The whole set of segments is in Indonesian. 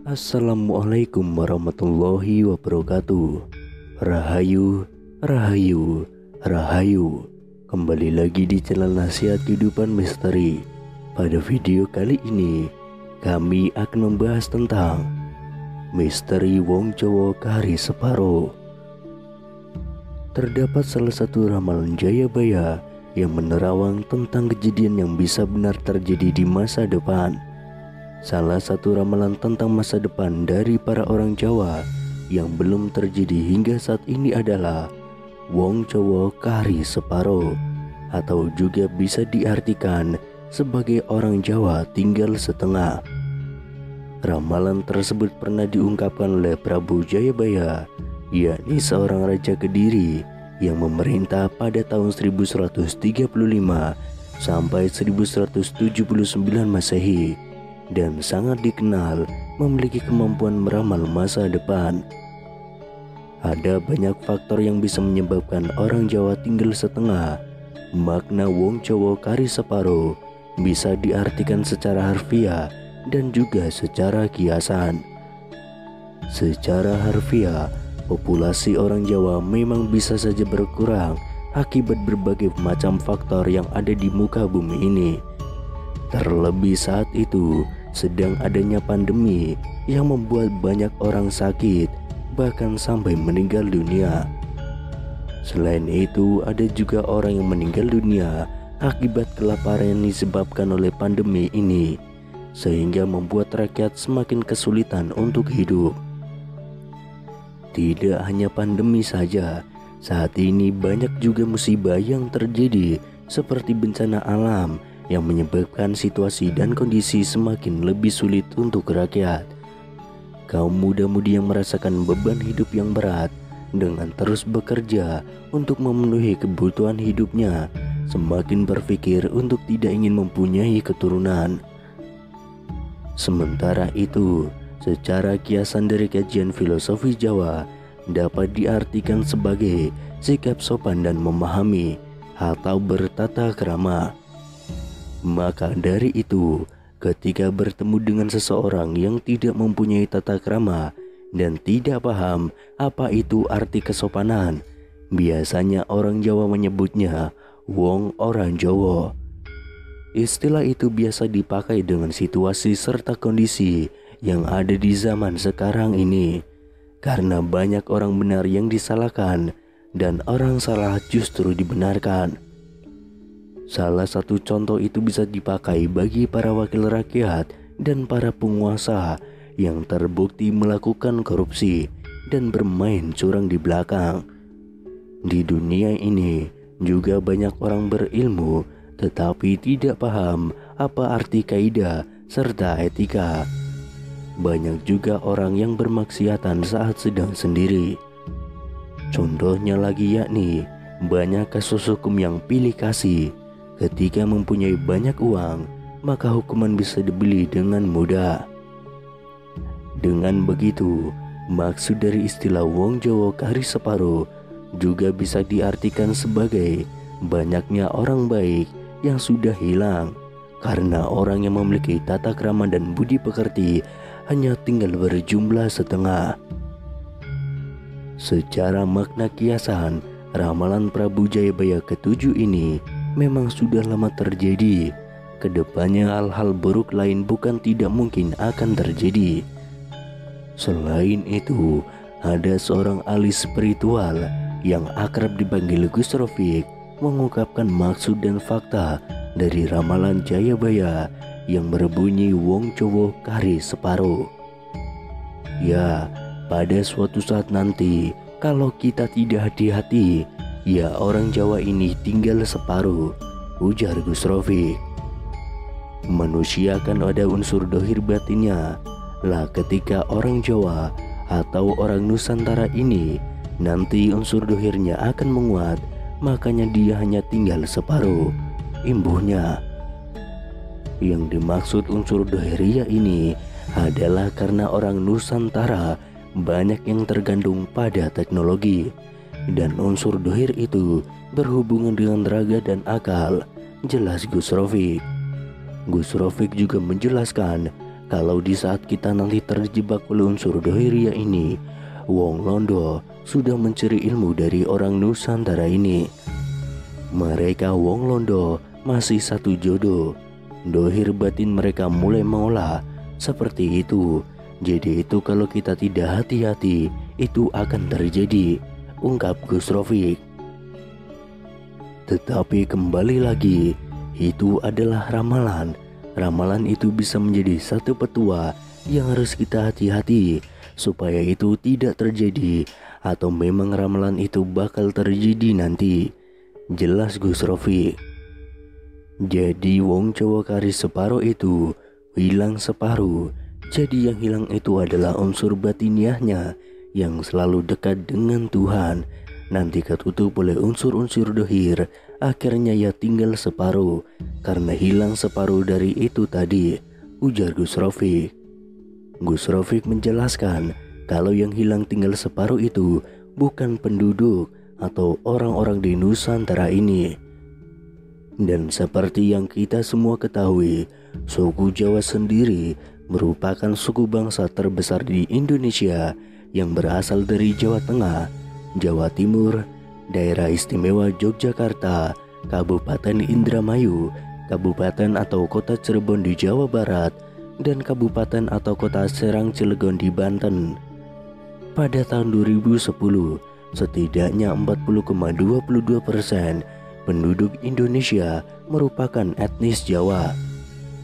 Assalamualaikum warahmatullahi wabarakatuh. Rahayu, rahayu, rahayu. Kembali lagi di channel Nasihat Kehidupan Misteri. Pada video kali ini kami akan membahas tentang misteri wong Jawa kari separo. Terdapat salah satu ramalan Jayabaya yang menerawang tentang kejadian yang bisa benar terjadi di masa depan. Salah satu ramalan tentang masa depan dari para orang Jawa yang belum terjadi hingga saat ini adalah wong Jawa kari separo, atau juga bisa diartikan sebagai orang Jawa tinggal setengah. Ramalan tersebut pernah diungkapkan oleh Prabu Jayabaya, yakni seorang raja Kediri yang memerintah pada tahun 1135 sampai 1179 Masehi, dan sangat dikenal memiliki kemampuan meramal masa depan. Ada banyak faktor yang bisa menyebabkan orang Jawa tinggal setengah. Makna wong Jawa kari separo bisa diartikan secara harfiah dan juga secara kiasan. Secara harfiah, populasi orang Jawa memang bisa saja berkurang akibat berbagai macam faktor yang ada di muka bumi ini. Terlebih saat itu sedang adanya pandemi yang membuat banyak orang sakit, bahkan sampai meninggal dunia. Selain itu, ada juga orang yang meninggal dunia akibat kelaparan yang disebabkan oleh pandemi ini, sehingga membuat rakyat semakin kesulitan untuk hidup. Tidak hanya pandemi saja, saat ini banyak juga musibah yang terjadi seperti bencana alam yang menyebabkan situasi dan kondisi semakin lebih sulit untuk rakyat. Kaum muda-mudi yang merasakan beban hidup yang berat dengan terus bekerja untuk memenuhi kebutuhan hidupnya semakin berpikir untuk tidak ingin mempunyai keturunan. Sementara itu, secara kiasan dari kajian filosofi Jawa dapat diartikan sebagai sikap sopan dan memahami atau bertata krama. Maka dari itu, ketika bertemu dengan seseorang yang tidak mempunyai tata krama dan tidak paham apa itu arti kesopanan, biasanya orang Jawa menyebutnya wong orang Jawa. Istilah itu biasa dipakai dengan situasi serta kondisi yang ada di zaman sekarang ini, karena banyak orang benar yang disalahkan dan orang salah justru dibenarkan. Salah satu contoh itu bisa dipakai bagi para wakil rakyat dan para penguasa yang terbukti melakukan korupsi dan bermain curang di belakang. Di dunia ini juga banyak orang berilmu tetapi tidak paham apa arti kaidah serta etika. Banyak juga orang yang bermaksiatan saat sedang sendiri. Contohnya lagi yakni banyak kasus hukum yang pilih kasih. Ketika mempunyai banyak uang, maka hukuman bisa dibeli dengan mudah. Dengan begitu, maksud dari istilah wong Jawa kari separo juga bisa diartikan sebagai banyaknya orang baik yang sudah hilang, karena orang yang memiliki tata krama dan budi pekerti hanya tinggal berjumlah setengah. Secara makna kiasan, ramalan Prabu Jayabaya ke-7 ini memang sudah lama terjadi. Kedepannya hal-hal buruk lain bukan tidak mungkin akan terjadi. Selain itu, ada seorang ahli spiritual yang akrab dipanggil Gus Rofik mengungkapkan maksud dan fakta dari ramalan Jayabaya yang berbunyi wong Jawa kari separo. Ya, pada suatu saat nanti kalau kita tidak hati-hati, ya orang Jawa ini tinggal separuh, ujar Gus Rofik. Manusia kan ada unsur dohir batinnya. Lah ketika orang Jawa atau orang Nusantara ini nanti unsur dohirnya akan menguat, makanya dia hanya tinggal separuh, imbuhnya. Yang dimaksud unsur dohiria ini adalah karena orang Nusantara banyak yang tergantung pada teknologi, dan unsur dohir itu berhubungan dengan raga dan akal, jelas Gus Rofik. Gus Rofik juga menjelaskan kalau di saat kita nanti terjebak oleh unsur dohiria ini, wong londo sudah mencuri ilmu dari orang Nusantara ini. Mereka wong londo masih satu jodoh. Dohir batin mereka mulai mengolah seperti itu. Jadi itu kalau kita tidak hati-hati, itu akan terjadi, ungkap Gus Rofik. Tetapi kembali lagi, itu adalah ramalan. Ramalan itu bisa menjadi satu petua yang harus kita hati-hati supaya itu tidak terjadi, atau memang ramalan itu bakal terjadi nanti. Jelas Gus Rofik. Jadi wong Jawa kari separuh itu hilang separuh. Jadi yang hilang itu adalah unsur batiniahnya yang selalu dekat dengan Tuhan. Nanti ketutup oleh unsur-unsur dohir, akhirnya ya tinggal separuh. Karena hilang separuh dari itu tadi, ujar Gus Rofik. Gus Rofik menjelaskan kalau yang hilang tinggal separuh itu bukan penduduk atau orang-orang di Nusantara ini. Dan seperti yang kita semua ketahui, suku Jawa sendiri merupakan suku bangsa terbesar di Indonesia yang berasal dari Jawa Tengah, Jawa Timur, Daerah Istimewa Yogyakarta, Kabupaten Indramayu, Kabupaten atau Kota Cirebon di Jawa Barat, dan Kabupaten atau Kota Serang Cilegon di Banten. Pada tahun 2010, setidaknya 40,22% penduduk Indonesia merupakan etnis Jawa.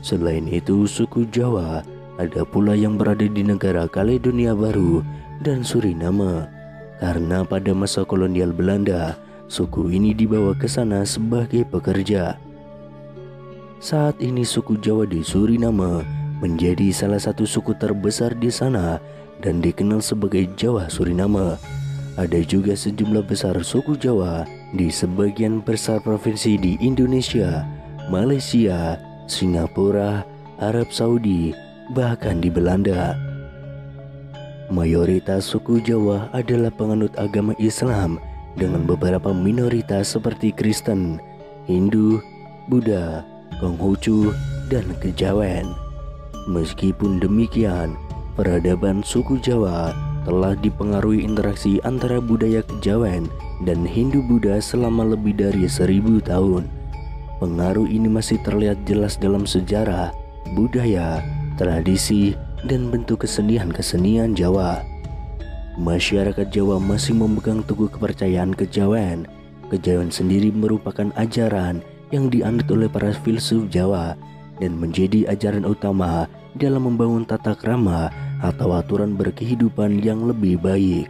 Selain itu, suku Jawa ada pula yang berada di negara Kaledonia Baru dan Suriname. Karena pada masa kolonial Belanda, suku ini dibawa ke sana sebagai pekerja. Saat ini suku Jawa di Suriname menjadi salah satu suku terbesar di sana dan dikenal sebagai Jawa Suriname. Ada juga sejumlah besar suku Jawa di sebagian besar provinsi di Indonesia, Malaysia, Singapura, Arab Saudi, bahkan di Belanda. Mayoritas suku Jawa adalah penganut agama Islam dengan beberapa minoritas seperti Kristen, Hindu, Buddha, Konghucu, dan Kejawen. Meskipun demikian, peradaban suku Jawa telah dipengaruhi interaksi antara budaya Kejawen dan Hindu-Buddha selama lebih dari 1000 tahun. Pengaruh ini masih terlihat jelas dalam sejarah, budaya, tradisi, dan bentuk kesenian-kesenian Jawa. Masyarakat Jawa masih memegang teguh kepercayaan Kejawen. Kejawen sendiri merupakan ajaran yang dianut oleh para filsuf Jawa dan menjadi ajaran utama dalam membangun tata krama atau aturan berkehidupan yang lebih baik.